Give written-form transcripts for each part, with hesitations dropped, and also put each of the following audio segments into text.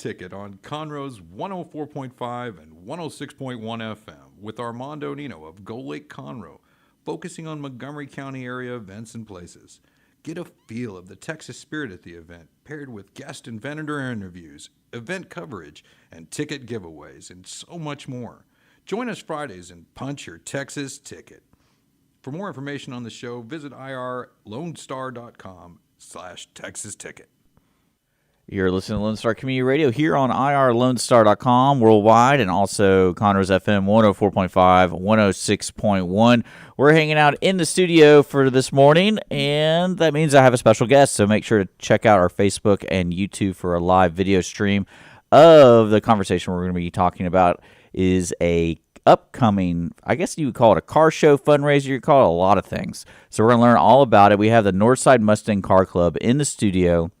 Ticket on Conroe's 104.5 and 106.1 FM with Armando Nino of Gold Lake Conroe, focusing on Montgomery County area events and places. Get a feel of the Texas spirit at the event, paired with guest and vendor interviews, event coverage, and ticket giveaways, and so much more. Join us Fridays and punch your Texas ticket. For more information on the show, visit irlonestar.com/Texas Ticket. You're listening to Lone Star Community Radio here on irlonestar.com worldwide, and also Conroe's FM 104.5, 106.1. We're hanging out in the studio for this morning, and that means I have a special guest, so make sure to check out our Facebook and YouTube for a live video stream of the conversation we're going to be talking about. Is a upcoming, I guess you would call it a car show fundraiser, you could call it a lot of things. So we're going to learn all about it. We have the Northside Mustang Car Club in the studio.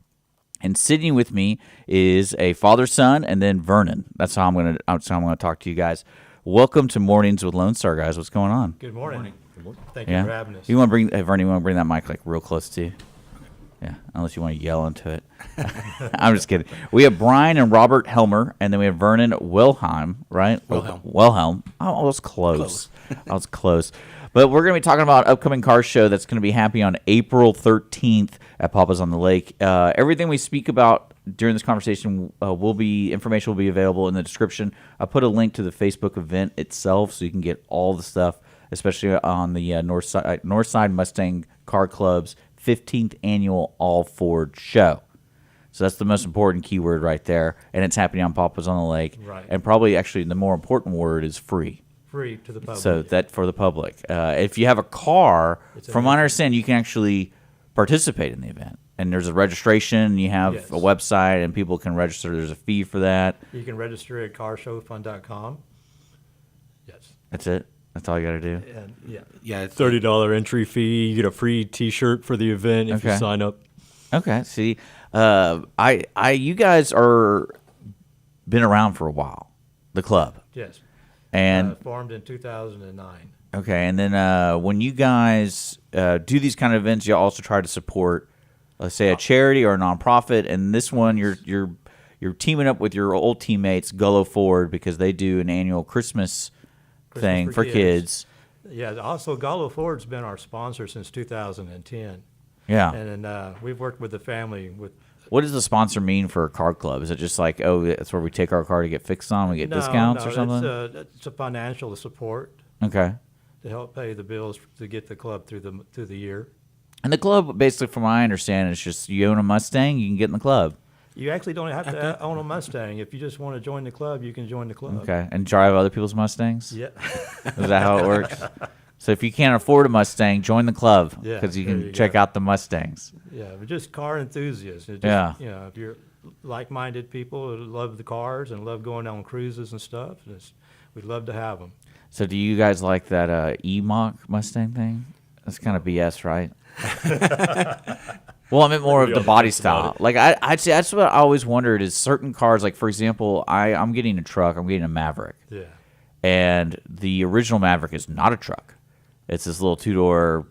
And sitting with me is a father-son, and then Vernon. That's how I'm going to talk to you guys. Welcome to Mornings with Lone Star, guys. What's going on? Good morning. Good morning. Thank you for having us. You want to bring Vernon? You want to bring that mic like real close to you? Yeah, unless you want to yell into it. I'm just kidding. We have Bryan and Robert Helmer, and then we have Vernon Wilhelm, right? Wilhelm. I was close. I was close. But we're going to be talking about an upcoming car show that's going to be happening on April 13th at Papa's on the Lake. Everything we speak about during this conversation information will be available in the description. I put a link to the Facebook event itself so you can get all the stuff, especially on the Northside Mustang Car Club's 15th annual All Ford show. So that's the most important keyword right there, and it's happening on Papa's on the Lake. Right. And probably actually the more important word is free. Free to the public. So that for the public. If you have a car, from what I understand, you can actually participate in the event. And there's a registration. You have a website, and people can register. There's a fee for that. You can register at carshowfund.com. Yes. That's it? That's all you got to do? And, Yeah, it's $30 entry fee. You get a free T-shirt for the event if you sign up. Okay. See, you guys are been around for a while, the club. Yes. And formed in 2009. Okay, and then when you guys do these kind of events, you also try to support, let's say, a charity or a nonprofit. And this one, you're teaming up with your old teammates, Gullo Ford, because they do an annual Christmas thing for kids. Yeah, also Gullo Ford's been our sponsor since 2010. Yeah, and we've worked with the family with. What does the sponsor mean for a car club? Is it just like, oh, that's where we take our car to get fixed on, we get discounts or something? It's a financial support. Okay. To help pay the bills to get the club through the year. And the club, basically, from what I understand, is just you own a Mustang, you can get in the club. You actually don't have to own a Mustang. If you just want to join the club, you can join the club. Okay, and drive other people's Mustangs? Yeah. Is that how it works? So if you can't afford a Mustang, join the club because you can check out the Mustangs. Yeah, we're just car enthusiasts. If you're like-minded people who love the cars and love going on cruises and stuff, we'd love to have them. So do you guys like that E-Mach Mustang thing? That's kind of BS, right? Well, I meant more of the body style. Like I'd say that's what I always wondered is certain cars. Like for example, I'm getting a truck. I'm getting a Maverick. Yeah. And the original Maverick is not a truck. It's this little two-door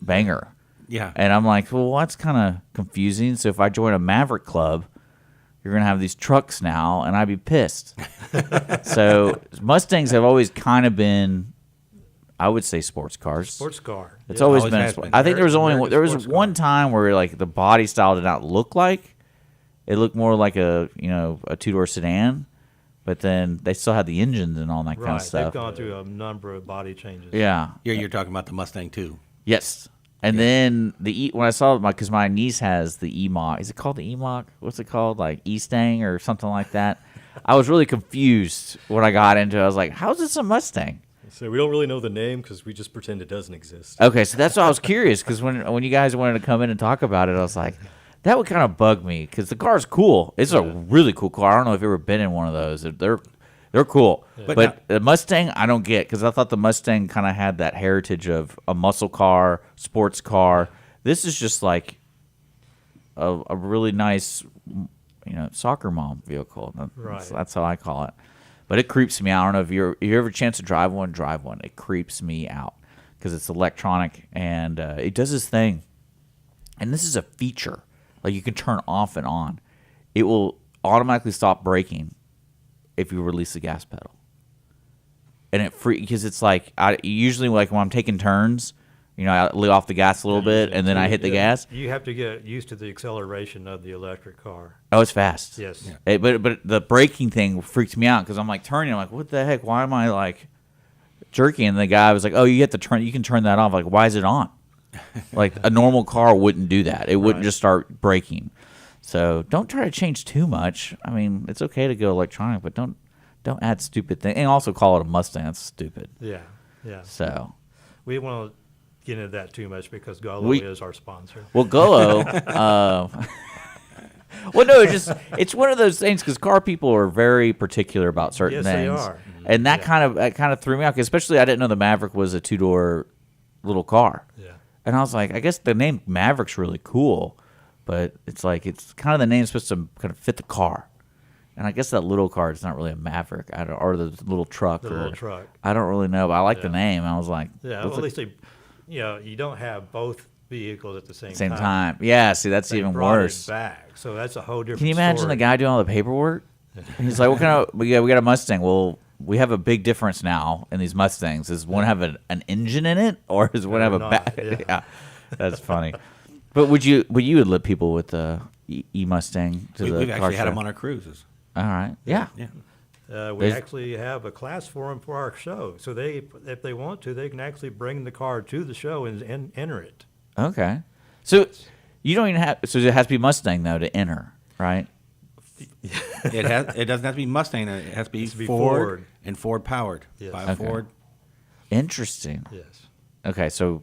banger. Yeah. And I'm like, well, that's kind of confusing. So if I join a Maverick club, you're going to have these trucks now, and I'd be pissed. So Mustangs have always kind of been, I would say, sports cars. Sports car. It's always been a sport. I think there was one time where like the body style did not look like. It looked more like a two-door sedan. But then they still had the engines and all that kind of stuff. They've gone through a number of body changes. Yeah. You're talking about the Mustang too. Yes. And then when I saw because my niece has the E-Mach. Is it called the E-Mach? What's it called? Like E-Stang or something like that? I was really confused when I got into it. I was like, how is this a Mustang? So we don't really know the name because we just pretend it doesn't exist. Okay, so that's why I was curious because when you guys wanted to come in and talk about it, I was like, that would kind of bug me because the car's cool. It's a really cool car. I don't know if you've ever been in one of those. They're cool. Yeah. But the Mustang, I don't get because I thought the Mustang kind of had that heritage of a muscle car, sports car. This is just like a really nice, soccer mom vehicle. Right. That's how I call it. But it creeps me out. I don't know if you ever a chance to drive one, drive one. It creeps me out because it's electronic and it does this thing. And this is a feature. Like you can turn off and on. It will automatically stop braking if you release the gas pedal. And it because it's like usually like when I'm taking turns, I lay off the gas a little bit and then I hit the gas. You have to get used to the acceleration of the electric car. Oh, it's fast. Yes. Yeah. But the braking thing freaks me out because I'm like turning. I'm like, what the heck? Why am I like jerking? And the guy was like, oh, you have to turn. You can turn that off. Like, why is it on? Like a normal car wouldn't do that. It wouldn't just start braking. So don't try to change too much. I mean, it's okay to go electronic, but don't add stupid things. And also call it a Mustang. That's stupid. Yeah. Yeah. So we won't get into that too much because Gullo is our sponsor. Well, Gullo. Well, no, it's one of those things because car people are very particular about certain things. Yes, they are. And that kind of threw me out, especially I didn't know the Maverick was a 2-door little car. Yeah. And I was like, I guess the name Maverick's really cool, but it's like it's kind of the name's supposed to kind of fit the car. And I guess that little car is not really a Maverick, or the little truck. Little truck. I don't really know, but I like the name. I was like, yeah. Well, at least you don't have both vehicles at the same time. Yeah, see, that's even worse. It back, so that's a whole different. Can you imagine story. the guy doing all the paperwork? And he's like, "What kind of? We got a Mustang. Well, we have a big difference now in these Mustangs. Does one have an engine in it, or does one have a back?" Yeah, that's funny. But would you let people with the E Mustang to the We've car actually had show? them on our cruises. All right. Yeah. We actually have a class for them for our show, so if they want to, they can actually bring the car to the show and enter it. Okay. So you don't even have. So it has to be Mustang though to enter, right? It doesn't have to be Mustang. It has to be, Ford and Ford powered by a Ford. Interesting. Yes. Okay, so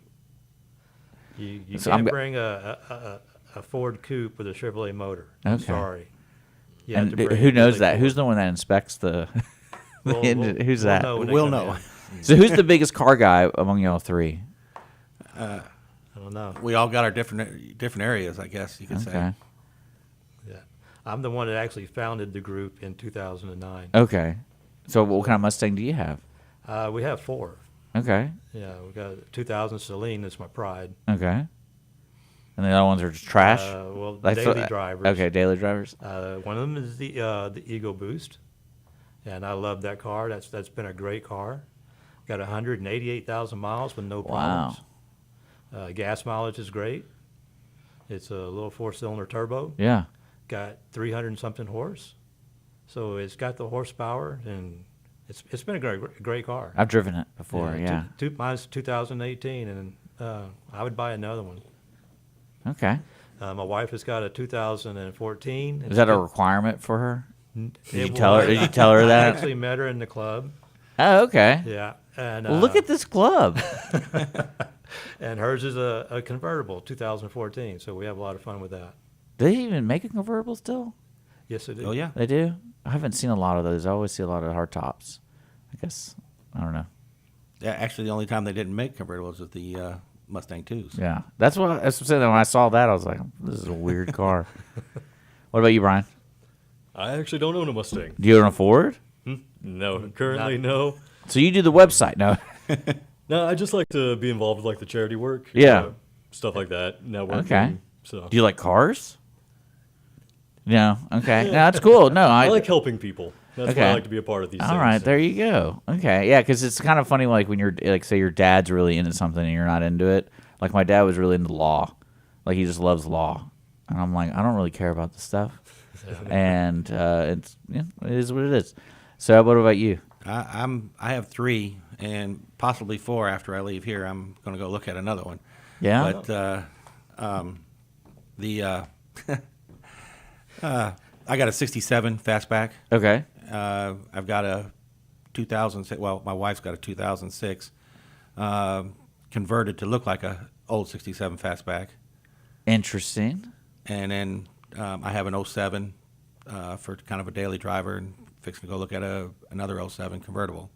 You So can't I'm- bring a Ford coupe with a Chevrolet motor. Okay. I'm sorry. You have and to bring who knows really that? Ford. Who's the one that inspects the? We'll- engine? we'll- Who's we'll that? know when they We'll come know. in. So who's the biggest car guy among y'all three? I don't know. We all got our different areas, I guess you could say. Okay. Yeah, I'm the one that actually founded the group in 2009. Okay. So what kind of Mustang do you have? We have 4. Okay. Yeah, we got a 2000 Celine. That's my pride. Okay. And the other ones are just trash. Well, Like, daily drivers. Okay, daily drivers. One of them is the Ego Boost, and I love that car. That's been a great car. Got 188,000 miles with no problems. Gas mileage is great. It's a little 4-cylinder turbo. Yeah. Got 300 and something horse. So it's got the horsepower, and it's been a great car. I've driven it before. Yeah. Mine's 2018, and I would buy another one. Okay. My wife has got a 2014. Is that a requirement for her? Did you tell her? Did you tell her I that? actually met her in the club. Oh, okay. Yeah, and Well, look at this club. and hers is a convertible, 2014. So we have a lot of fun with that. Do they even make a convertible still? Yes, it is. Oh yeah. They do? I haven't seen a lot of those. I always see a lot of hard tops. I guess. I don't know. Yeah, actually, the only time they didn't make convertibles was the Mustang 2s. Yeah. That's what I was saying. When I saw that, I was like, this is a weird car. What about you, Brian? I actually don't own a Mustang. Do you own a Ford? No, currently no. So you do the website? No. No, I just like to be involved with like the charity work. Yeah. Stuff like that. Networking. Okay. So Do you like cars? No. Okay. No, that's cool. No, I like helping people. That's why Okay. I like to be a part of these things. All right, there you go. Okay, yeah, because it's kind of funny, like when you're like, say your dad's really into something and you're not into it. Like my dad was really into law, like he just loves law, and I'm like, I don't really care about this stuff, and it is what it is. So, what about you? I have 3 and possibly 4 after I leave here. I'm going to go look at another one. Yeah, But I got a 67 fastback. okay, I've got a 2006. Well, my wife's got a 2006 converted to look like a old 67 fastback, interesting. and then I have an 07 for kind of a daily driver, and fixing to go look at another 07 convertible.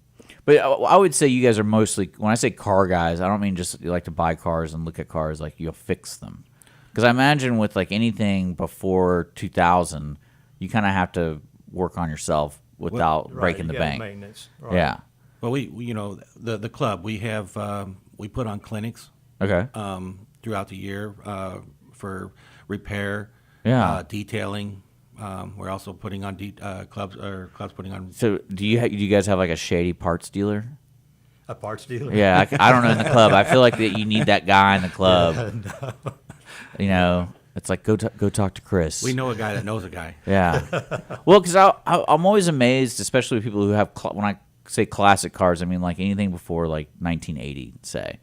But I would say you guys are mostly, when I say car guys, I don't mean just you like to buy cars and look at cars, like you'll fix them. Because I imagine with like anything before 2000, you kind of have to work on yourself without breaking the you got bank. Maintenance. Right. Yeah. Well, we the club, we have we put on clinics Okay. throughout the year for repair, Yeah. detailing, We're also putting on clubs putting on. So do you guys have like a shady parts dealer? A parts dealer? Yeah, I don't know in the club. I feel like that you need that guy in the club. You know, it's like go talk to Chris. We know a guy that knows a guy. Yeah. Well, because I'm always amazed, especially with people who have when I say classic cars, I mean like anything before like 1980, say,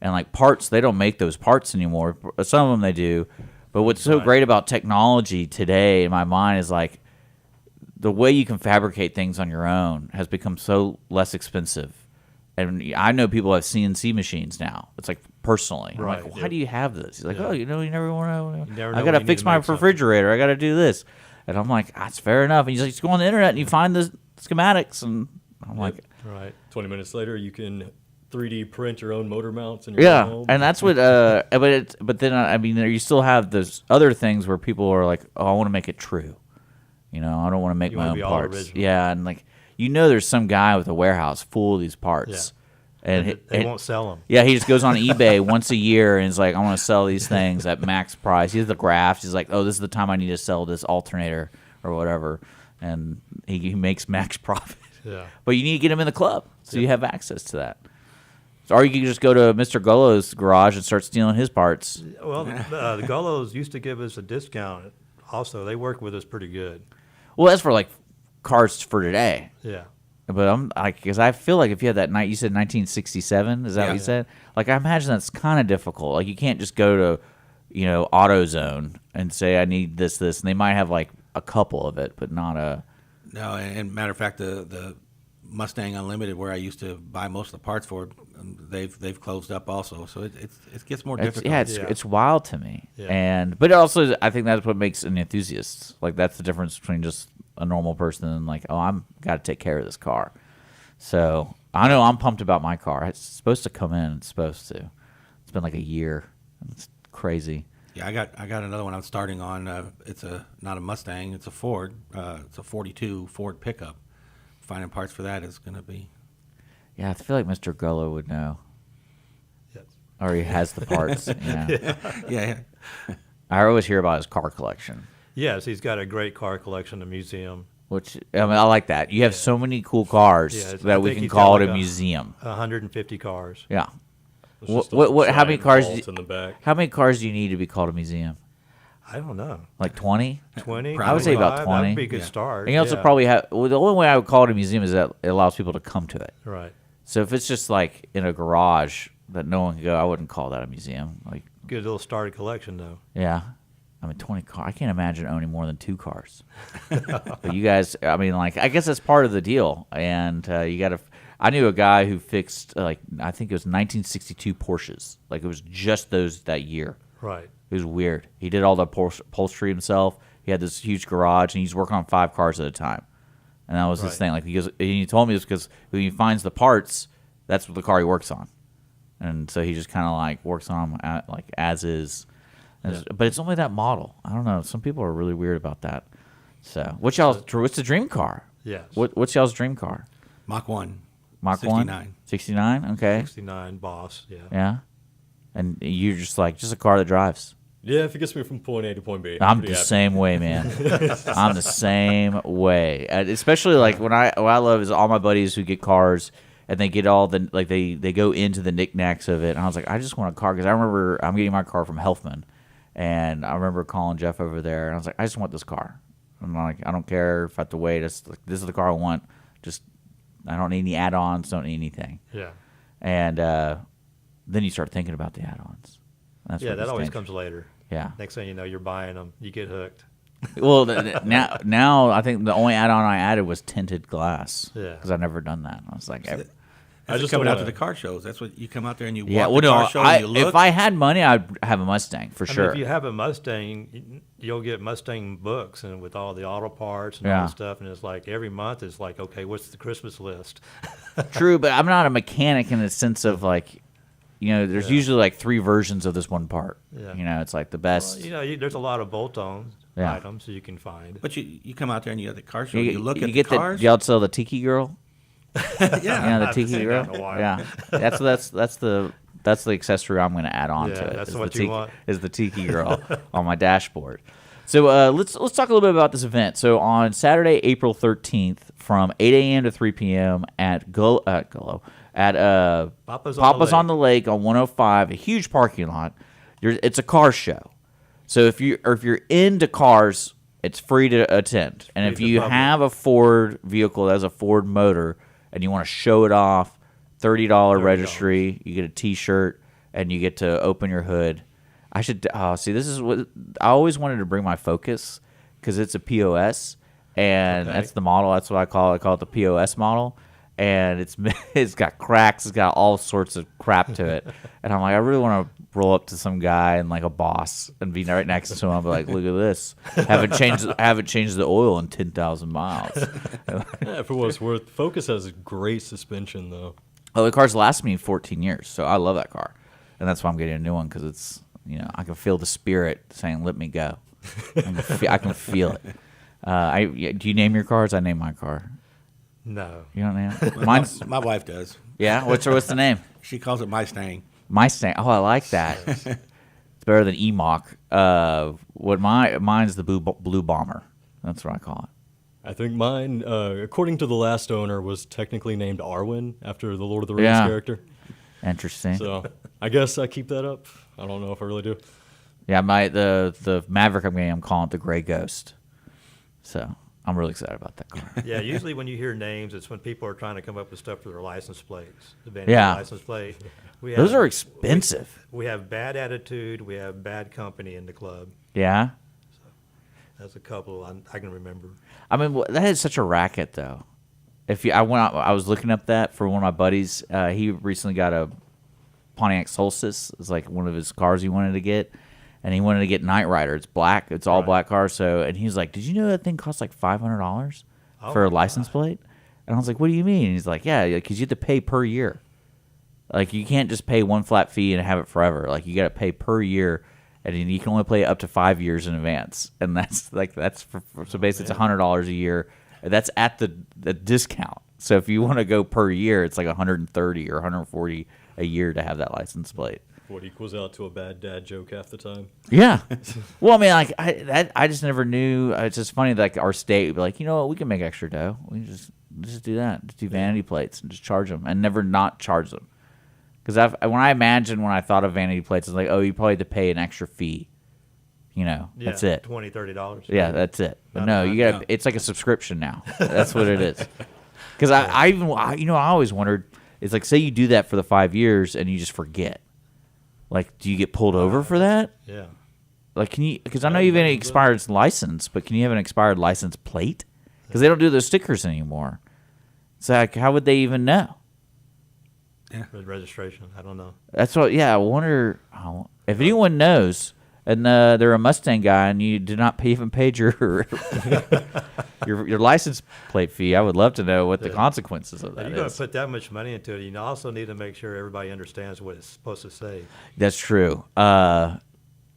and like parts. They don't make those parts anymore. Some of them they do, but what's so great about technology today, in my mind, is like the way you can fabricate things on your own has become so less expensive. And I know people have CNC machines now. It's like personally. I'm Right. like, why do you have this? He's like, oh, you never want to. never I know got when to you fix need to my make something. refrigerator. I got to do this. And I'm like, that's fair enough. And he's like, just go on the internet and you find the schematics. And I'm like, Right. 20 minutes later, you can 3D print your own motor mounts in your yeah. own home. And that's what. But then I mean, you still have those other things where people are like, oh, I want to make it true. You know, I don't want to make You my wanna own be all parts. original. Yeah, and like there's some guy with a warehouse full of these parts. And They won't sell them. yeah, he just goes on eBay once a year and is like, I want to sell these things at max price. He has the graphs. He's like, oh, this is the time I need to sell this alternator or whatever. And he makes max profit. Yeah. But you need to get him in the club so you have access to that. So, or you can just go to Mr. Gullo's garage and start stealing his parts. Well, the Gullos used to give us a discount. Also, they work with us pretty good. Well, that's for like cars for today. Yeah. But I'm like, because I feel like if you had that night, you said 1967. Is that what Yeah. you said? Like, I imagine that's kind of difficult. Like, you can't just go to, AutoZone and say I need this, and they might have like a couple of it, but not a. No, and matter of fact, the Mustang Unlimited, where I used to buy most of the parts for, they've closed up also. So it gets more difficult. It's wild to me. Yeah. But also, I think that's what makes an enthusiast. Like, that's the difference between just a normal person and like, oh, I'm got to take care of this car. So I know I'm pumped about my car. It's supposed to come in. It's supposed to. It's been like a year. It's crazy. Yeah, I got another one I'm starting on. It's not a Mustang. It's a Ford. It's a 42 Ford pickup. Finding parts for that is going to be. Yeah, I feel like Mr. Gullo would know, Yes. or he has the parts. Yeah. I always hear about his car collection, Yes, he's got a great car collection, a museum. which I like that. You have so many cool cars Yeah, I that we think can he's call got it a like museum. 150 cars. Yeah. It's just a What? How many giant cars? vault in the back. How many cars do you need to be called a museum? I don't know. Like 20? 20? I would say about 25? 20. That would be a good Yeah. start. And you also yeah. probably have. Well, the only way I would call it a museum is that it allows people to come to it. Right. So if it's just like in a garage that no one can go, I wouldn't call that a museum. Like, Good little starter collection, though. yeah. I mean, 20 cars. I can't imagine owning more than 2 cars. But you guys, I mean, like, I guess that's part of the deal. And you got to. I knew a guy who fixed, like, I think it was 1962 Porsches. Like, it was just those that year. Right. It was weird. He did all the upholstery himself. He had this huge garage, and he's working on 5 cars at a time. And that was his Right. thing. Like, he told me this because when he finds the parts, that's what the car he works on. And so he just kind of like works on them like as is. And but it's only that model. I don't know. Some people are really weird about that. So what's the dream car? Yes. What's y'all's dream car? Mach 1. Mach 69. 69? Okay. 69 Boss, yeah. Yeah. And you're just like, just a car that drives. Yeah, if it gets me from point A to point B. I'm pretty the happy. same way, man. I'm the same way. Especially like what I love is all my buddies who get cars and they get all the like they go into the knickknacks of it. And I was like, I just want a car because I remember I'm getting my car from Helfman, and I remember calling Jeff over there, and I was like, I just want this car. I'm like, I don't care if I have to wait. This is the car I want. Just I don't need any add-ons. Don't need anything. Yeah. And then you start thinking about the add-ons. That's Yeah, what that gets always dangerous. comes later. Yeah. Next thing you know, you're buying them. You get hooked. Well, now I think the only add-on I added was tinted glass. Yeah. Because I've never done that. I was like, That's I just coming don't out to wanna- the car shows. That's what you come out there and you yeah. walk Well, the car no, show and you look. if I had money, I'd have a Mustang for I mean, sure. if you have a Mustang, you'll get Mustang books and with all the auto parts and Yeah. all the stuff. And it's like every month it's like, okay, what's the Christmas list? True, but I'm not a mechanic in the sense of like, there's usually like 3 versions of this one part. Yeah. It's like the Well, best. there's a lot of bolt-on Yeah. items you can find. But you come out there and you have the car show. You, look at the get cars. y'all sell the Tiki Girl. yeah. Yeah, the I've Tiki seen Girl. that in a while. Yeah, that's the accessor I'm going to add on Yeah, to it. that's is what the you Tiki, want. Is the Tiki Girl on my dashboard. So let's talk a little bit about this event. So on Saturday, April 13th, from 8 a.m. to 3 p.m. at Papa's on the Lake on 105, a huge parking lot. It's a car show. So if you're into cars, it's free to attend. And if you have a Ford vehicle that has a Ford motor and you want to show it off, $30 registry, you get a T-shirt, and you get to open your hood. I should see. This is what I always wanted to bring my Focus because it's a POS, and that's the model. That's what I call it. I call it the POS model, and it's got cracks. It's got all sorts of crap to it, and I'm like, I really want to roll up to some guy and like a boss and be right next to him. And be like, look at this. Haven't changed the oil in 10,000 miles. Yeah, for what it's worth, Focus has great suspension though. Oh, the car's lasted me 14 years, so I love that car, and that's why I'm getting a new one because it's. I can feel the spirit saying, "Let me go." I can feel it. Do you name your cars? I name my car. No. You don't name it? Mine's. My wife does. Yeah. What's the name? She calls it Mustang. Mustang. Oh, I like that. It's better than EMOC. Mine's the blue bomber. That's what I call it. I think mine, according to the last owner, was technically named Arwen after the Lord of the Rings character. Interesting. So I guess I keep that up. I don't know if I really do. Yeah, the Maverick I'm calling it the Gray Ghost. So I'm really excited about that car. Yeah, usually when you hear names, it's when people are trying to come up with stuff for their license plates. The vanity license plate. Those are expensive. We have bad attitude. We have bad company in the club. Yeah. That's a couple I can remember. I mean, that is such a racket, though. I was looking up that for one of my buddies. He recently got a Pontiac Solstice. It's like one of his cars he wanted to get, and he wanted to get Knight Rider. It's black. It's all black car. So, and he was like, "Did you know that thing costs like $500 for a license plate?" And I was like, "What do you mean?" And he's like, "Yeah, because you have to pay per year. Like you can't just pay one flat fee and have it forever. Like you got to pay per year, and you can only pay up to 5 years in advance. And that's so basically it's $100 a year. That's at the discount. So if you want to go per year, it's like $130 or $140 a year to have that license plate. What equals out to a bad dad joke half the time. Yeah. Well, I mean, like I just never knew. It's just funny, like our state would be like, you know what, we can make extra dough. We can just do that. Just do vanity plates and just charge them and never not charge them. Because when I thought of vanity plates, it's like, oh, you probably have to pay an extra fee. That's it. $20, $30. Yeah, that's it. But no, you got. It's like a subscription now. That's what it is. Because I always wondered. It's like, say you do that for the 5 years and you just forget. Like, do you get pulled over for that? Yeah. Like, can you? Because I know you have an expired license, but can you have an expired license plate? Because they don't do those stickers anymore. It's like, how would they even know? Yeah. For the registration, I don't know. That's what. Yeah, I wonder if anyone knows. And they're a Mustang guy, and you did not even paid your your license plate fee. I would love to know what the consequences of that If is. you're going to put that much money into it, you also need to make sure everybody understands what it's supposed to say. That's true. Well,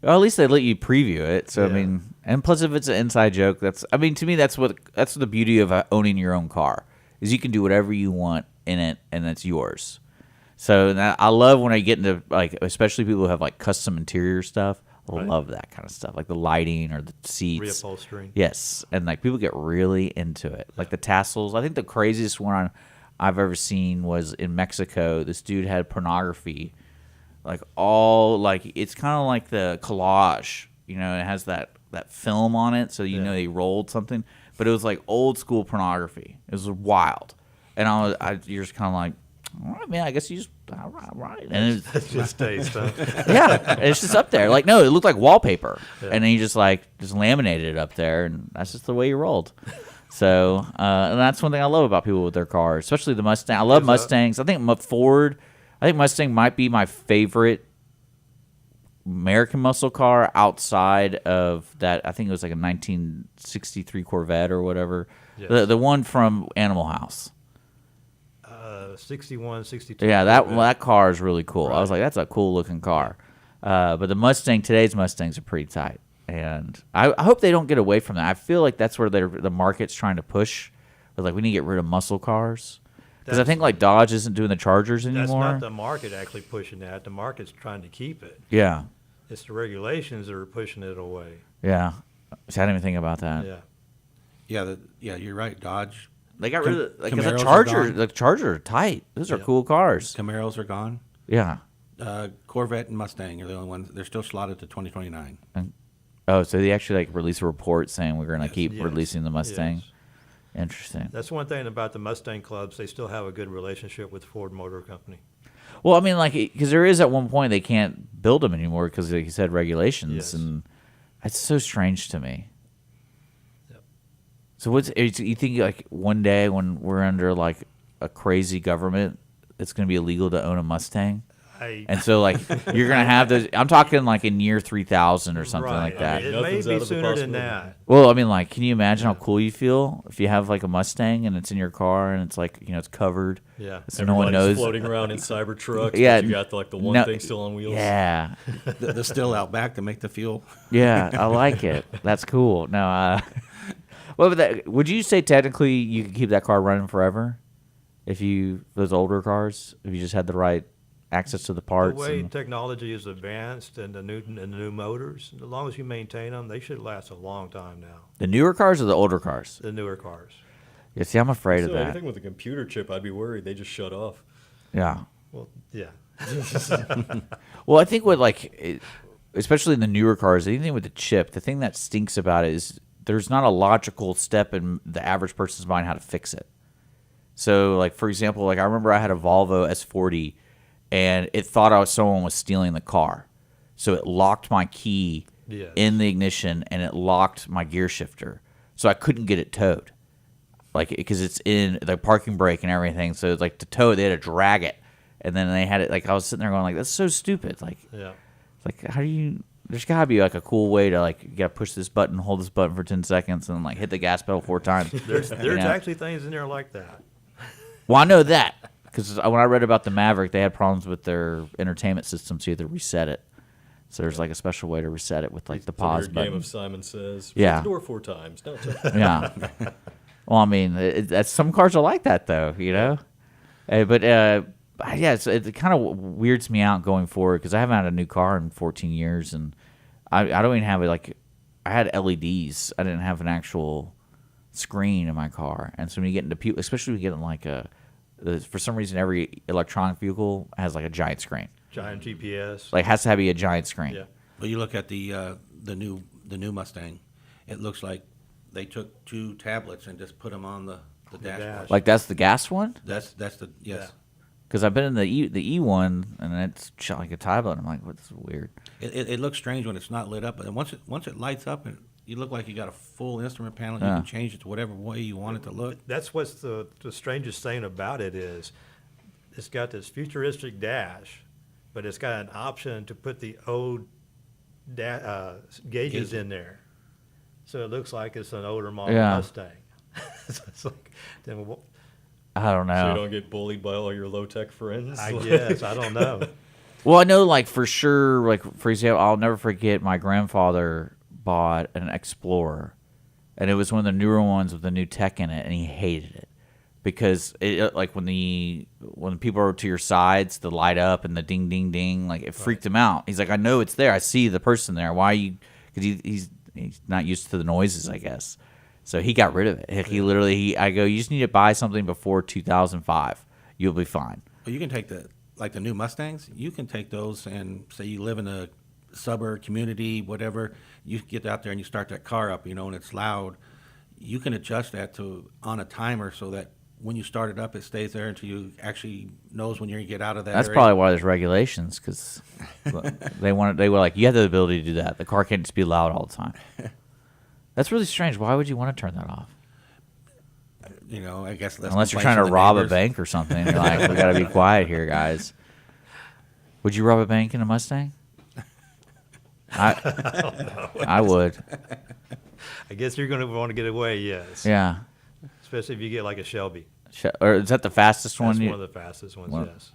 at least they let you preview it. So Yeah. I mean, and plus, if it's an inside joke, to me that's the beauty of owning your own car is you can do whatever you want in it, and it's yours. So I love when I get into like, especially people who have like custom interior stuff. I love that kind of stuff, like the lighting or the seats. Reupholstering. Yes, and like people get really into it, like the tassels. I think the craziest one I've ever seen was in Mexico. This dude had pornography, like it's kind of like the collage, it has that film on it, so they rolled something, but it was like old school pornography. It was wild, and you're just kind of like, all right, man, I guess you just all right. And It's just taste, huh? yeah, it's just up there. Like, no, it looked like wallpaper, and then you just laminated it up there, and that's just the way you rolled. So, and that's one thing I love about people with their cars, especially the Mustang. I love Mustangs. I think Mustang might be my favorite American muscle car outside of that. I think it was like a 1963 Corvette or whatever. Yes. The one from Animal House. 61, 62. Yeah, that car is really cool. Right. I was like, that's a cool looking car. But today's Mustangs are pretty tight. And I hope they don't get away from that. I feel like that's where the market's trying to push. But like, we need to get rid of muscle cars. Because I think like Dodge isn't doing the Chargers anymore. That's not the market actually pushing that. The market's trying to keep it. Yeah. It's the regulations that are pushing it away. Yeah. So I didn't even think about that. Yeah. Yeah, you're right. Dodge. They got rid of the Camaros are Charger. gone. The Charger are tight. Those are Yeah. cool cars. Camaros are gone. Yeah. Corvette and Mustang are the only ones. They're still slotted to 2029. Oh, so they actually like release a report saying we're going to keep Yes. releasing the Mustang. Yes. Interesting. That's one thing about the Mustang clubs. They still have a good relationship with Ford Motor Company. Well, I mean, like, because there is at one point they can't build them anymore because, like you said, regulations, Yes. and it's so strange to me. Yep. So, you think like one day when we're under like a crazy government, it's going to be illegal to own a Mustang? And so, like, you're going to have those. I'm talking like in year 3000 or something like that. It may Nothing's be out of the sooner than possibility. that. Well, I mean, like, can you imagine how cool you feel if you have like a Mustang and it's in your car and it's like, it's covered? Yeah. So no one Everybody's knows. floating around in Cybertrucks. Yeah, But you got the one no- thing still on wheels. Yeah. They're still out back to make the fuel. Yeah, I like it. That's cool. No, well, but would you say technically you could keep that car running forever if those older cars, if you just had the right access to the The parts? way and- technology is advanced and the new motors, as long as you maintain them, they should last a long time now. the newer cars or the older cars? The newer cars. Yeah, see, I'm afraid of So that. anything with a computer chip, I'd be worried. They just shut off. Yeah. Well, yeah. Well, I think especially in the newer cars, anything with the chip, the thing that stinks about it is there's not a logical step in the average person's mind how to fix it. So, like, for example, like I remember I had a Volvo S40 and it thought someone was stealing the car. So it locked my key Yes. in the ignition and it locked my gear shifter. So I couldn't get it towed. Like, because it's in the parking brake and everything. So it's like to tow it, they had to drag it. And then they had it, like, I was sitting there going, like, that's so stupid. Like, Yeah. like, how do you? There's gotta be like a cool way to like, you gotta push this button, hold this button for 10 seconds, and like hit the gas pedal 4 times. There's know? actually things in there like that. Well, I know that because when I read about the Maverick, they had problems with their entertainment system, so you had to reset it. So there's like a special way to reset it with like the It's a pause weird button. game of Simon Says. Yeah. Shut the door 4 times. Don't touch it. Yeah. Well, I mean, that's some cars are like that though, but yeah, it kind of weirds me out going forward because I haven't had a new car in 14 years, and I don't even have it. Like, I had LEDs. I didn't have an actual screen in my car, and so when you get into people, especially when you get in like for some reason every electronic vehicle has like a giant screen. Giant GPS. Like, has to have a giant screen. Yeah. But you look at the new Mustang, it looks like they took 2 tablets and just put them on the dashboard. dash. Like, that's the gas one. That's the yes. Because I've been in the E1 and it's shot like a tablet. I'm like, what's weird? It looks strange when it's not lit up, but then once it lights up, and you look like you got a full instrument panel. You Yeah. can change it to whatever way you want it to look. That's what's the strangest thing about it is it's got this futuristic dash, but it's got an option to put the old gauges in there. So it looks like it's an older model Yeah. Mustang. It's like, then I don't So know. you don't get bullied by all your low-tech friends. I guess, I don't know. Well, I know, like, for sure, like, for example, I'll never forget my grandfather bought an Explorer, and it was one of the newer ones with the new tech in it, and he hated it because it, like, when people are to your sides, the light up and the ding, ding, ding, like, it freaked him out. He's like, I know it's there. I see the person there. Why are you? Because he's not used to the noises, I guess. So he got rid of it. He literally, I go, you just need to buy something before 2005. You'll be fine. Well, you can take the new Mustangs. You can take those and say you live in a suburb community, whatever. You get out there and you start that car up, and it's loud. You can adjust that to on a timer so that when you start it up, it stays there until you actually knows when you're gonna get out of that. That's area. probably why there's regulations, because they were like, you have the ability to do that. The car can't just be loud all the time. That's really strange. Why would you want to turn that off? I guess Unless you're trying to rob a bank or something. You're like, we got to be quiet here, guys. Would you rob a bank in a Mustang? I would. I guess you're going to want to get away, yes. Yeah. Especially if you get like a Shelby. Or is that the fastest That's one? one of the fastest ones, Well, yes.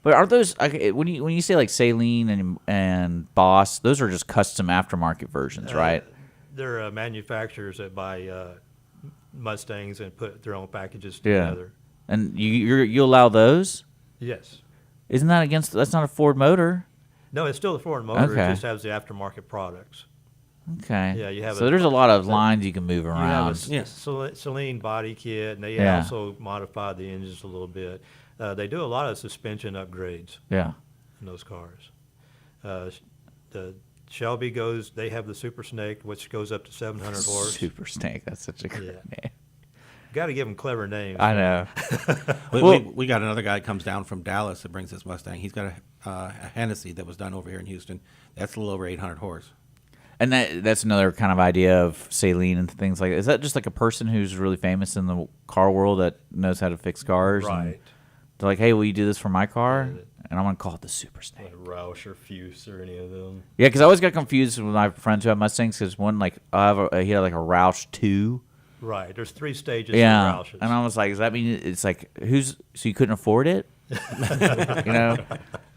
But are those when you say like Saleen and Boss? Those are just custom aftermarket versions, right? There are manufacturers that buy Mustangs and put their own packages Yeah. together. And you allow those? Yes. Isn't that that's not a Ford motor? No, it's still a Ford motor. Okay. It just has the aftermarket products. Okay. Yeah, you have so a- there's a lot of lines you can move You have around. a Celine body kit, and they Yeah. also modified the engines a little bit. They do a lot of suspension upgrades Yeah. in those cars. The Shelby they have the Super Snake, which goes up to 700 horse. Super Snake. That's such a great Yeah. name. Got to give them clever names. I know. We got another guy that comes down from Dallas that brings his Mustang. He's got a Hennessy that was done over here in Houston. That's a little over 800 horse. And that's another kind of idea of saline and things like that. Is that just like a person who's really famous in the car world that knows how to fix cars? And Right. they're like, hey, will you do this for my car? And I'm going to call it the Super Snake. Like Roush or Fuse or any of them. Yeah, because I always got confused with my friends who have Mustangs because one, like, he had like a Roush 2. Right. There's 3 stages Yeah. of Roushes. And I was like, does that mean it's like, so you couldn't afford it? You know?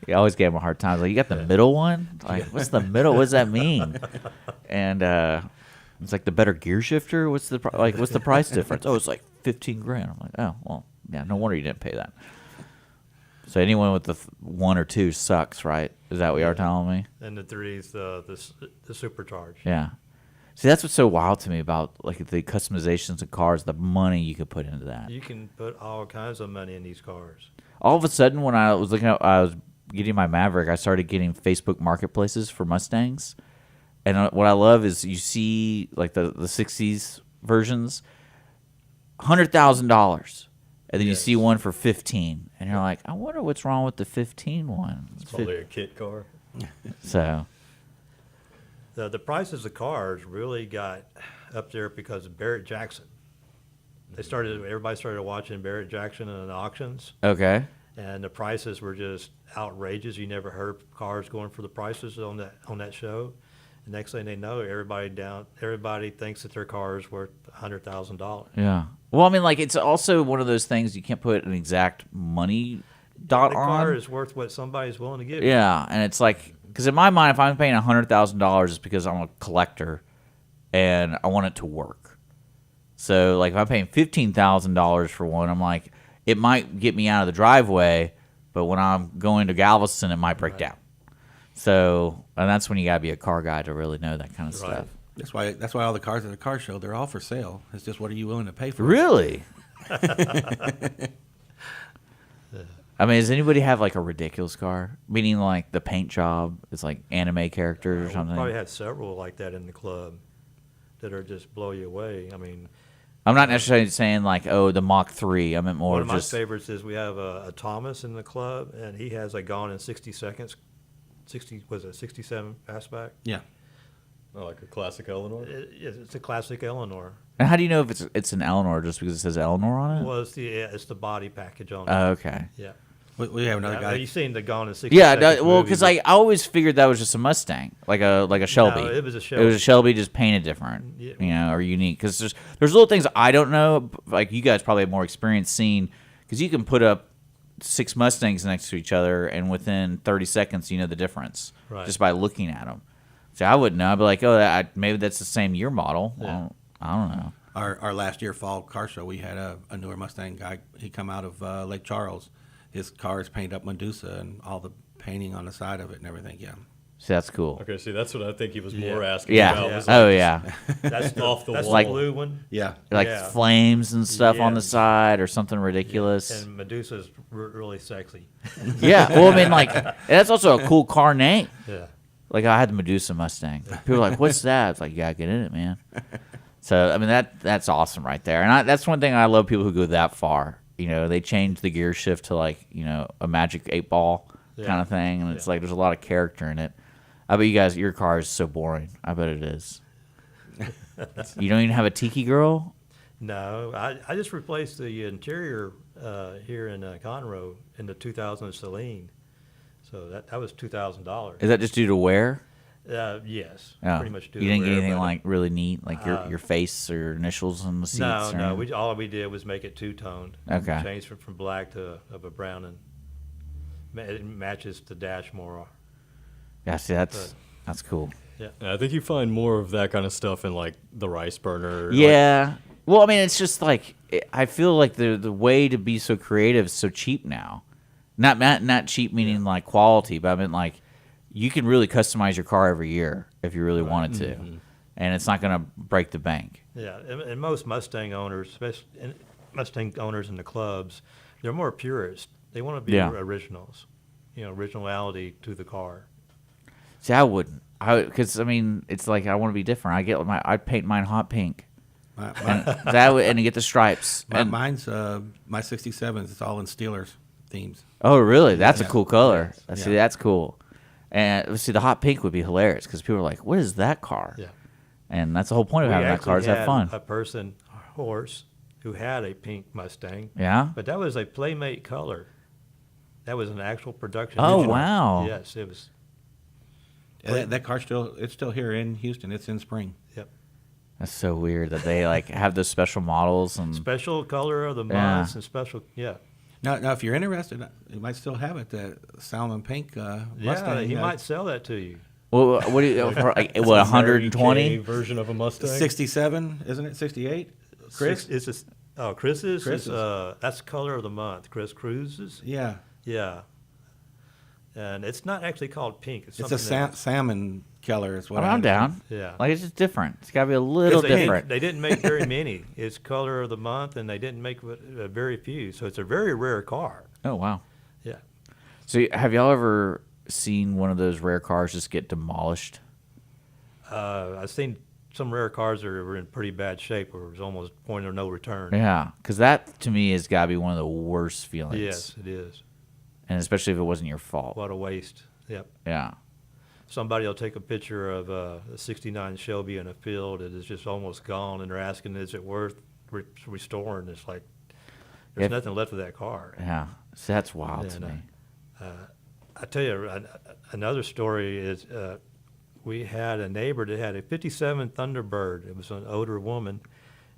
You always gave him a hard time. I was like, you got the middle one? Like, what's the middle? What does that mean? And it's like the better gear shifter. What's the price difference? Oh, it's like $15,000. I'm like, oh, well, yeah, no wonder you didn't pay that. So anyone with the 1 or 2 sucks, right? Is that what you are telling me? And the 3's the supercharged. Yeah. See, that's what's so wild to me about like the customizations of cars, the money you could put into that. You can put all kinds of money in these cars. All of a sudden, when I was getting my Maverick, I started getting Facebook marketplaces for Mustangs. And what I love is you see like the 60s versions, $100,000. And then you see one for 15, and you're like, I wonder what's wrong with the 15 one. It's probably a kit car. So, The prices of cars really got up there because of Barrett Jackson. Everybody started watching Barrett Jackson in the auctions, okay. and the prices were just outrageous. You never heard cars going for the prices on that show. The next thing they know, everybody thinks that their car is worth $100,000. Yeah. Well, I mean, like, it's also one of those things you can't put an exact money dot The on. car is worth what somebody's willing to give you. Yeah, and it's like, because in my mind, if I'm paying $100,000, it's because I'm a collector and I want it to work. So, like, if I'm paying $15,000 for one, I'm like, it might get me out of the driveway, but when I'm going to Galveston, it might break down. So, and that's when you gotta be a car guy to really know that kind of Right. stuff. That's why all the cars at the car show, they're all for sale. It's just what are you willing to pay for? Really? I mean, does anybody have like a ridiculous car? Meaning like the paint job is like anime characters or We something? probably had several like that in the club that are just blow you away. I mean, I'm not necessarily saying like, oh, the Mach 3. I meant more one of my just. favorites is we have a Thomas in the club, and he has a Gone in 60 Seconds. 67 fastback? Yeah. Oh, like a classic Eleanor. It's a classic Eleanor. And how do you know if it's an Eleanor just because it says Eleanor on it? Well, it's the body package on it. Oh, okay. Yeah. We have another guy. You've seen the Gone in 60 Yeah, Seconds well, movie, because but- I always figured that was just a Mustang, like a Shelby. No, it was a It was Shelby. a Shelby just painted different, Yeah. you know, or unique. Because there's little things I don't know. Like you guys probably have more experience seeing, because you can put up 6 Mustangs next to each other, and within 30 seconds, you know the difference Right. just by looking at them. So I wouldn't know. I'd be like, oh, maybe that's the same year model. Yeah. Well, I don't know. Our last year fall car show, we had a newer Mustang guy. He come out of Lake Charles. His car is painted up Medusa and all the painting on the side of it and everything. Yeah. So that's cool. Okay, see, that's what I think he was more Yeah. asking Yeah. about. was Oh, like yeah. That's the, off the that's wall. Like- the blue one. Yeah. Like Yeah. flames and stuff on the Yes. side or something ridiculous. And Medusa's really sexy. Yeah, well, I mean, like, that's also a cool car name. Yeah. Like, I had the Medusa Mustang. People are like, what's that? It's like, you gotta get in it, man. So, I mean, that's awesome right there. And that's one thing I love people who go that far. You know, they change the gear shift to, like, you know, a magic 8-ball kind Yeah. of thing. And it's like, there's a lot of character in it. I bet you guys, your car is so boring. I bet it is. You don't even have a tiki girl? No, I just replaced the interior here in Conroe in the 2000 Celine. So that was $2,000. Is that just due to wear? Yes, Oh. pretty much. You didn't get wear, anything but- like really neat, like your face or your initials on the seats? No, or no. anything? All we did was make it two-toned. Okay. Changed it from black to of a brown, and it matches the dash more. Yeah, see, that's cool. Yeah, I think you find more of that kind of stuff in like the rice burner. Yeah. Well, I mean, it's just like I feel like the way to be so creative is so cheap now. Not cheap meaning like quality, but I mean like you can really customize your car every year if you really wanted to. and it's not going to break the bank. Yeah, and most Mustang owners, especially Mustang owners in the clubs, they're more purist. They want to be Yeah. originals, originality to the car. See, I wouldn't. Because I mean, it's like I want to be different. I'd paint mine hot pink, My, and get the stripes. And, mine's my 67s. It's all in Steelers themes. oh, really? That's a Yeah. cool color. Yes. See, Yeah. that's cool. And see, the hot pink would be hilarious because people are like, "What is that car?" Yeah. And that's the whole point of We having that actually car is have had fun. a person, horse, who had a pink Mustang. Yeah. But that was a Playmate color. That was an actual production. Oh, engine. wow. Yes, it was. That car it's still here in Houston. It's in spring. Yep. That's so weird that they like have those special models and Special color of the Yeah. months and special, yeah. Now, if you're interested, you might still have it. The salmon pink Mustang. Yeah, he might sell that to you. well, what do you for, like, what 120? version of a Mustang. 67, isn't it? 68. Chris. Chris's Chris's. is that's color of the month. Chris Cruises. Yeah, Yeah. And it's not actually called pink. It's it's a something else. salmon color. Is what I'm down. Yeah. Like it's just different. It's got to be a little They different. didn't make very many. It's color of the month, and they didn't make very few. So it's a very rare car. Oh wow. Yeah. So have y'all ever seen one of those rare cars just get demolished? I've seen some rare cars that were in pretty bad shape, where it was almost point of no return. Yeah, because that to me has got to be one of the worst feelings. Yes, it is. And especially if it wasn't your fault. What a waste. Yep. Yeah. Somebody will take a picture of a 69 Shelby in a field that is just almost gone, and they're asking, is it worth restoring? It's like, there's If- nothing left of that car. Yeah. So that's wild to And, me. I tell you, another story is we had a neighbor that had a 57 Thunderbird. It was an older woman.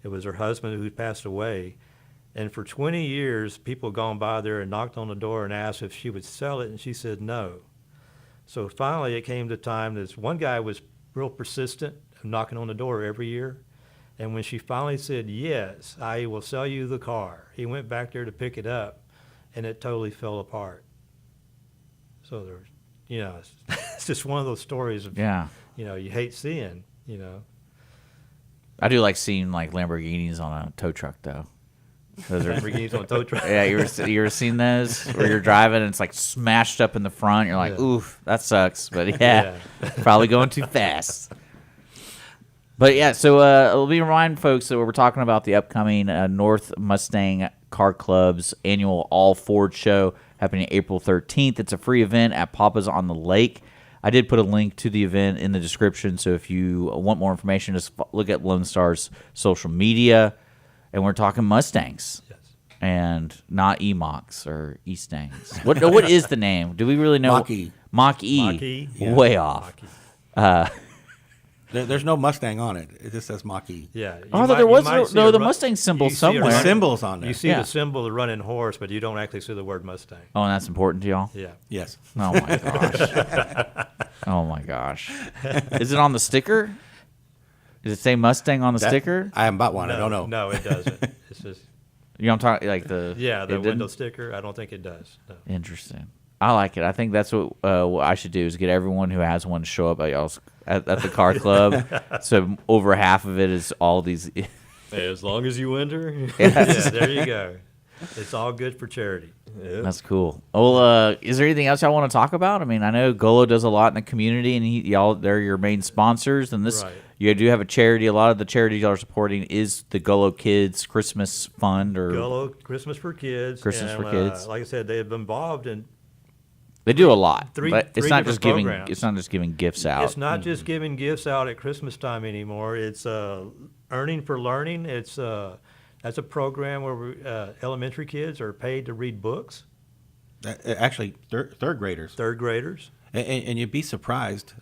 It was her husband who passed away. And for 20 years, people had gone by there and knocked on the door and asked if she would sell it, and she said no. So finally, it came to time. This one guy was real persistent, knocking on the door every year. And when she finally said, yes, I will sell you the car, he went back there to pick it up, and it totally fell apart. So there's, it's just one of those stories of, Yeah. you hate seeing, I do like seeing like Lamborghinis on a tow truck though. Those are Lamborghinis on tow truck. yeah. You ever seen those where you're driving and it's like smashed up in the front? You're like, Yeah. oof, that sucks. But yeah, probably going too fast. But yeah, so let me remind folks that we're talking about the upcoming North Mustang Car Club's annual All Ford Show happening April 13th. It's a free event at Papa's on the Lake. I did put a link to the event in the description, so if you want more information, just look at Lone Star's social media. And we're talking Mustangs. Yes. And not E-Mocs or E-Stangs. What is the name? Do we really know? Mach-E. Mach-E. Mach-E, yeah. Way off. There's no Mustang on it. It just says Mach-E. Yeah. Oh, there was the Mustang symbol you see a somewhere. The running- symbol's on there. You see Yeah. the symbol, the running horse, but you don't actually see the word Mustang. Oh, and that's important to y'all? Yeah. Yes. Oh, my gosh. Oh, my gosh. Is it on the sticker? Does it say Mustang on the sticker? I haven't bought one. I don't know. No, it doesn't. It's just, You know what I'm talking like the yeah, the it didn't? window sticker. I don't think it does. No. Interesting. I like it. I think that's what I should do is get everyone who has one to show up at y'all's at the car club. So over half of it is all these. Hey, as long as you enter. Yeah, there you go. It's all good for charity. Yeah. That's cool. Well, is there anything else y'all want to talk about? I mean, I know Gullo does a lot in the community, and y'all they're your main sponsors. And this, Right. you do have a charity. A lot of the charities y'all are supporting is the Gullo Kids Christmas Fund or Gullo Christmas for Kids. Christmas and, for Kids. Like I said, they have been involved in. they do a lot. Three- but it's three not just different giving. programs. It's not just giving gifts out. It's not just giving gifts out at Christmas time anymore. It's Earning for Learning. It's that's a program where elementary kids are paid to read books. Actually, third graders. Third graders. And you'd be surprised.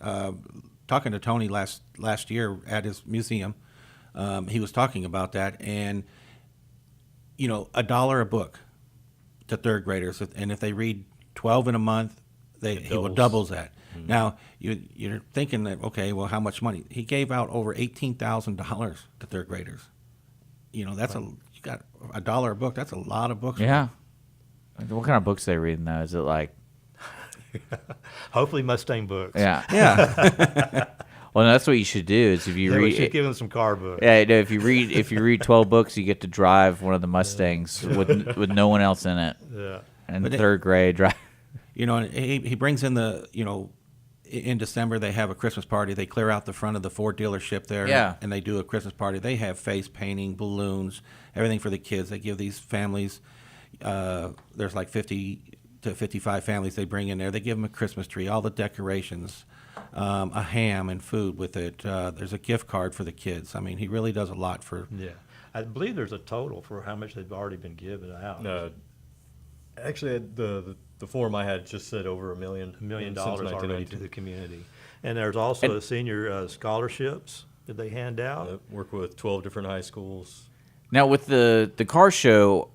Talking to Tony last year at his museum, he was talking about that, and $1 a book to third graders, and if they read 12 in a month, he will doubles that. Mm-hmm. Now you're thinking that, okay, well, how much money? He gave out over $18,000 to third graders. That's you got $1 a book. That's a lot of books. Yeah. What kind of books they reading though? Is it like? Hopefully Mustang books. Yeah. Yeah. Well, that's what you should do. Is if you Yeah, we read, should give them some car books. yeah, no, if you read 12 books, you get to drive one of the Mustangs with no one else in it. Yeah. In But third grade, drive. And he brings in in December they have a Christmas party. They clear out the front of the Ford dealership there, Yeah. and they do a Christmas party. They have face painting, balloons, everything for the kids. They give these families. There's like 50 to 55 families they bring in there. They give them a Christmas tree, all the decorations, a ham and food with it. There's a gift card for the kids. I mean, he really does a lot for. Yeah. I believe there's a total for how much they've already been given out. Actually, the form I had just said over $1 million. $1 million since already to 1992. the community. And there's also the senior scholarships that they hand out. Work with 12 different high schools. Now, with the car show,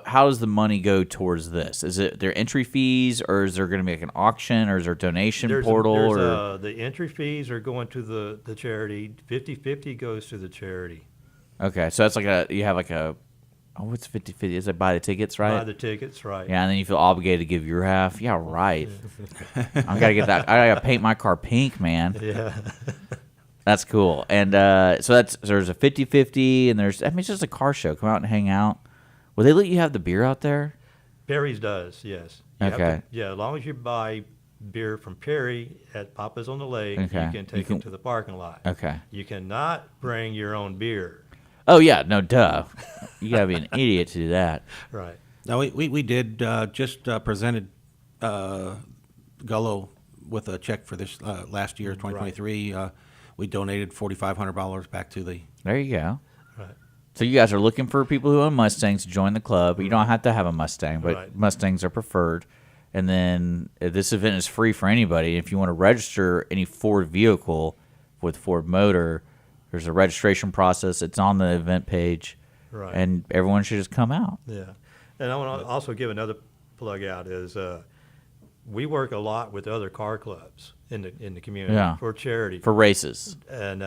how does the money go towards this? Is it their entry fees, or is there going to be like an auction, or is there a donation portal? Or the entry fees are going to the charity. 50/50 goes to the charity. okay, so that's like you have like a what's 50/50? Is it buy the tickets, right? Buy the tickets, right. Yeah, and then you feel obligated to give your half. Yeah, right. I gotta get that. I gotta paint my car pink, man. Yeah. That's cool. And so there's a 50/50, and it's just a car show. Come out and hang out. Will they let you have the beer out there? Perry's does, yes. You have Okay. as long as you buy beer from Perry at Papa's on the Lake, Okay. you can take it to the parking lot. Okay. You cannot bring your own beer. Oh yeah, no duh. You gotta be an idiot to do that. Right. Now we did just presented Gullo with a check for this last year, 2023. We donated $4,500 back to the. There you go. Right. So you guys are looking for people who own Mustangs to join the club. You don't have to have a Mustang, but Right. Mustangs are preferred. And then this event is free for anybody. If you want to register any Ford vehicle with Ford Motor, there's a registration process. It's on the event page, Right. and everyone should just come out. Yeah. And I want to also give another plug out is we work a lot with other car clubs in the community Yeah. for charity. For races, and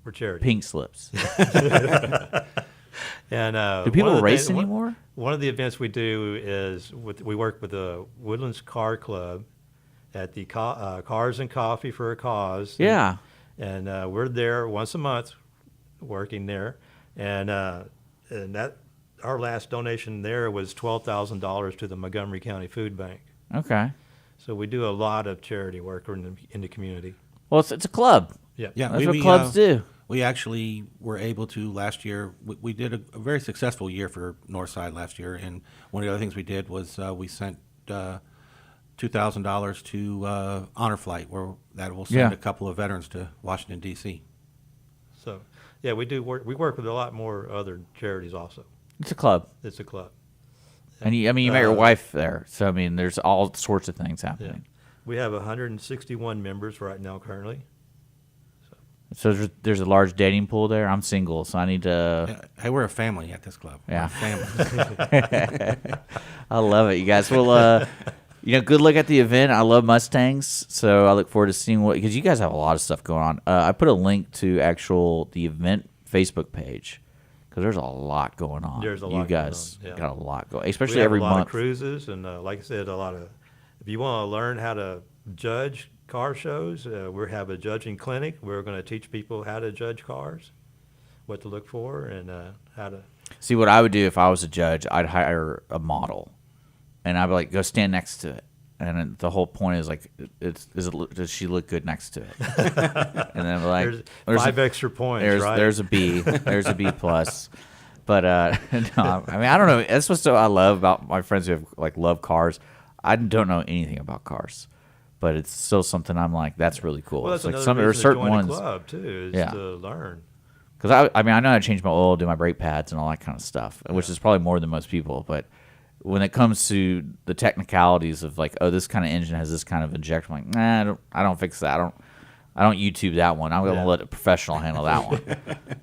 for charity. pink slips. And Do people race anymore? One of the events we do is we work with the Woodlands Car Club at the Cars and Coffee for a Cause. Yeah. And we're there once a month, working there, and that our last donation there was $12,000 to the Montgomery County Food Bank. Okay. So we do a lot of charity work in the community. Well, it's a club. Yeah. Yeah, That's what clubs do. We actually were able to last year. We did a very successful year for Northside last year, and one of the other things we did was we sent $2,000 to Honor Flight, where that will send Yeah. a couple of veterans to Washington D.C. So, yeah, we do work. We work with a lot more other charities also. It's a club. It's a club. And you met your wife there. So, I mean, there's all sorts of things Yeah. happening. We have 161 members right now currently. So there's a large dating pool there. I'm single, so I need to. Hey, we're a family at this club. Yeah. We're a family. I love it, you guys. Well, good luck at the event. I love Mustangs, so I look forward to seeing because you guys have a lot of stuff going on. I put a link to the event Facebook page because there's a lot going on. There's a lot You going guys on, yeah. got a lot going, We especially have every a lot month. of cruises, and like I said, if you want to learn how to judge car shows, we have a judging clinic. We're going to teach people how to judge cars, what to look for, and how to. See, what I would do if I was a judge, I'd hire a model, and I'd be like, go stand next to it. And then the whole point is like, does she look good next to it? And then I'm like, There's 5 extra points, right? There's a B. There's a B plus. But no, I mean, I don't know. That's what's I love about my friends who have love cars. I don't know anything about cars, but it's still something I'm like, that's really cool. Well, that's It's like another there's reason to certain join ones. the club too, is Yeah. to learn. Because I know how to change my oil, do my brake pads, and all that kind of stuff, which is probably more than most people. But when it comes to the technicalities of this kind of engine has this kind of injection, I'm like, nah, I don't fix that. I don't YouTube that one. I'm gonna let a professional handle that one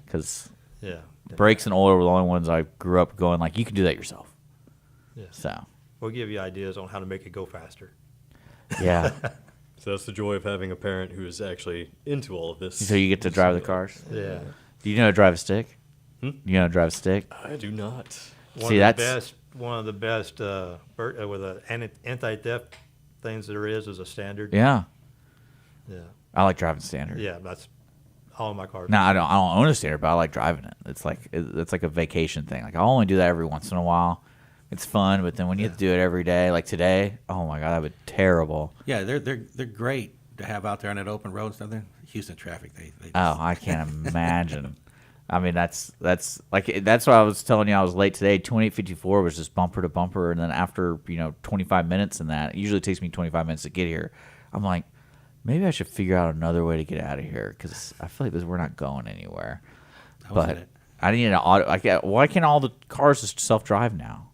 because Yeah. brakes and oil were the only ones I grew up going like, you can do that yourself. Yeah. So We'll give you ideas on how to make it go faster. yeah, So that's the joy of having a parent who is actually into all of this. so you get to drive the cars. Yeah. Do you know how to drive a stick? You know how to drive a stick? I do not. See, that's One of the best with the anti-theft things there is a standard. yeah. Yeah. I like driving standard. Yeah, that's All of my cars. No, I don't own a standard, but I like driving it. It's like a vacation thing. Like I'll only do that every once in a while. It's fun, but then when you have to do it every day, like today, oh my god, that would be terrible. Yeah, they're great to have out there on that open road and stuff. Houston traffic, they Oh, I can't imagine. I mean, that's why I was telling you I was late today. 2854 was just bumper to bumper, and then after 25 minutes in that, it usually takes me 25 minutes to get here. I'm like, maybe I should figure out another way to get out of here because I feel like we're not going anywhere. But I need an auto. Why can't all the cars just self-drive now?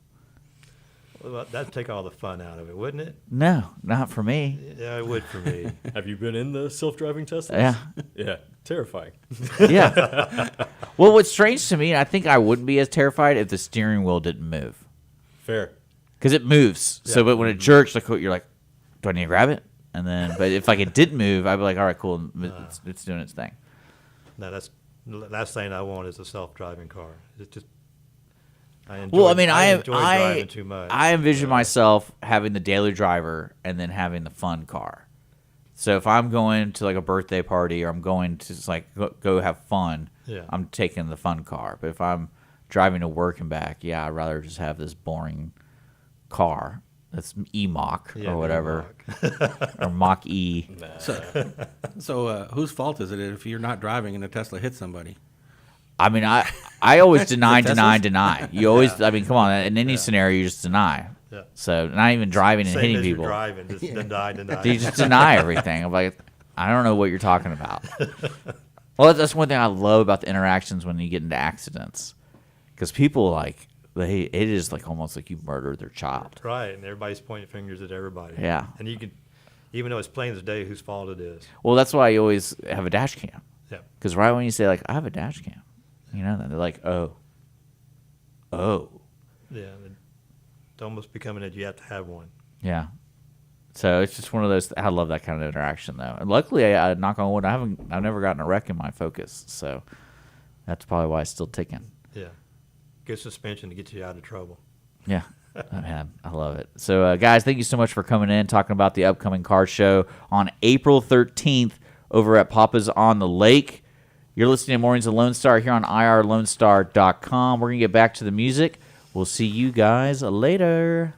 Well, that'd take all the fun out of it, wouldn't it? No, not for me. Yeah, it would for me. Have you been in the self-driving Teslas? Yeah. Yeah, terrifying. Yeah. Well, what's strange to me, I think I wouldn't be as terrified if the steering wheel didn't move. Fair. Because it moves. So, but when it jerks, like you're like, do I need to grab it? And then, but if like it didn't move, I'd be like, all right, cool, it's doing its thing. No, that's the last thing I want is a self-driving car. It's just I enjoy driving too much. I envision myself having the daily driver and then having the fun car. So if I'm going to like a birthday party or I'm going to just like go have fun, I'm taking the fun car. But if I'm driving to work and back, I'd rather just have this boring car. That's E-Mach or whatever, or Mach E. So whose fault is it if you're not driving and a Tesla hits somebody? I mean, I always deny. You always, I mean, come on, in any scenario, you just deny. Yeah. So not even driving and Same hitting as people. You're driving, just deny. You just deny everything. I'm like, I don't know what you're talking about. Well, that's one thing I love about the interactions when you get into accidents, because people like. It is like almost like you murdered their child. Right, and everybody's pointing fingers at everybody. Yeah. And you can, even though it's plain as day whose fault it is. Well, that's why you always have a dash cam. Yeah. Because right when you say, like, I have a dash cam, they're like, oh. Yeah, it's almost becoming that you have to have one. Yeah. So it's just one of those, I love that kind of interaction, though. And luckily, I knock on wood, I've never gotten a wreck in my Focus. So that's probably why it's still ticking. Yeah. Good suspension to get you out of trouble. Yeah. Man, I love it. So, guys, thank you so much for coming in, talking about the upcoming car show on April 13th over at Papa's on the Lake. You're listening to Mornings of Lone Star here on irlonestar.com. We're going to get back to the music. We'll see you guys later.